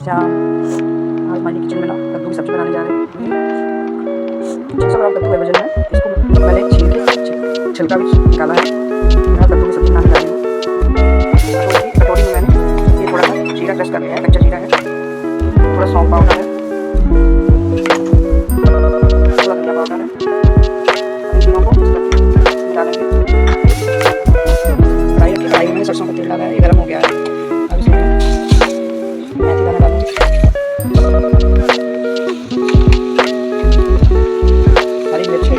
आज हमारी किचन में ना कद्दू की सब्जी बनाने जा रहे हैं। 600 ग्राम कद्दू है वजन में। इसको पहले छील के छिलका भी निकाला है। मैं कद्दू की सब्जी बनाने जा रही हूँ। कटोरी में मैंने ये थोड़ा सा जीरा क्रश कर लिया है, कच्चा जीरा है, थोड़ा सौंफ पाउडर है, थोड़ा धनिया पाउडर है। इन तीनों को मिला लेंगे। कढ़ाई में सरसों का तेल डाला है, ये गर्म हो गया है। अब इसमें मेथी दाना डालूंगी, हरी मिर्च है,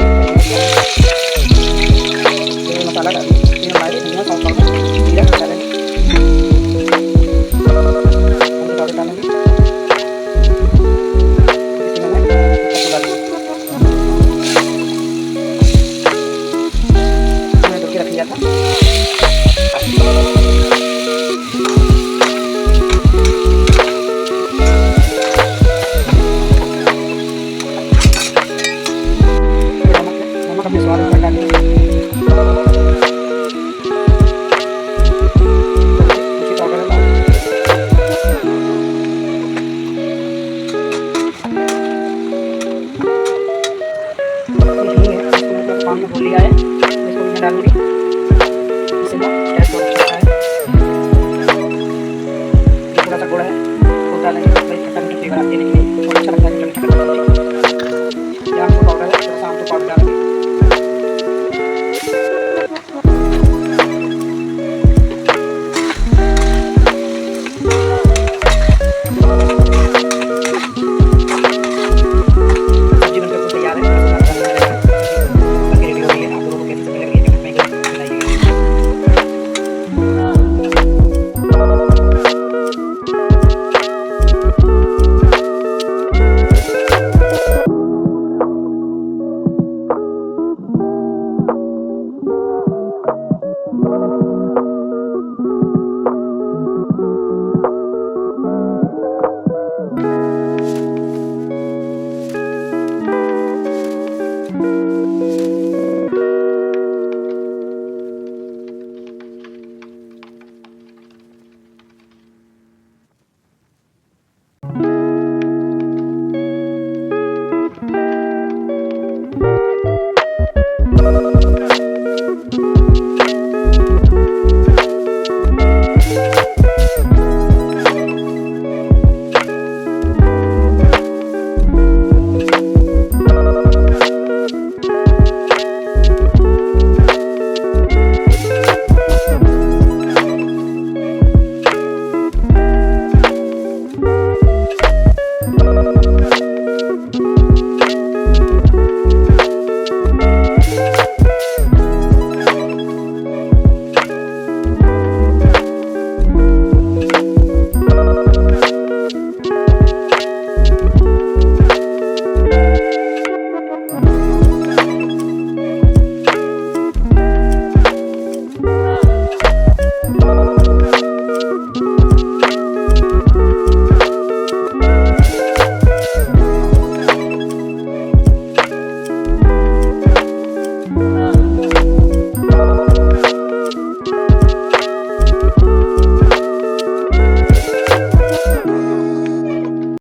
मसाला डालूंगी, हमारे धनिया सौंफ पाउडर जीरा क्रश डालेंगे, हल्दी पाउडर डालेंगे, इसी में मैं कद्दू डालूंगी। मैंने धो के रख लिया था। अपने स्वाद अनुसार डालेंगे। मिर्ची पाउडर है, पानी में घोल लिया है, इसको मैं डालूंगी। इससे ना टेस्ट बहुत अच्छा है। थोड़ा सा गुड़ है, गुड़ डालेंगे, खट्टा मीठा फ्लेवर देने के लिए बहुत अच्छा लगता है। आमचूर पाउडर है, थोड़ा सा आमचूर पाउडर डालेंगे।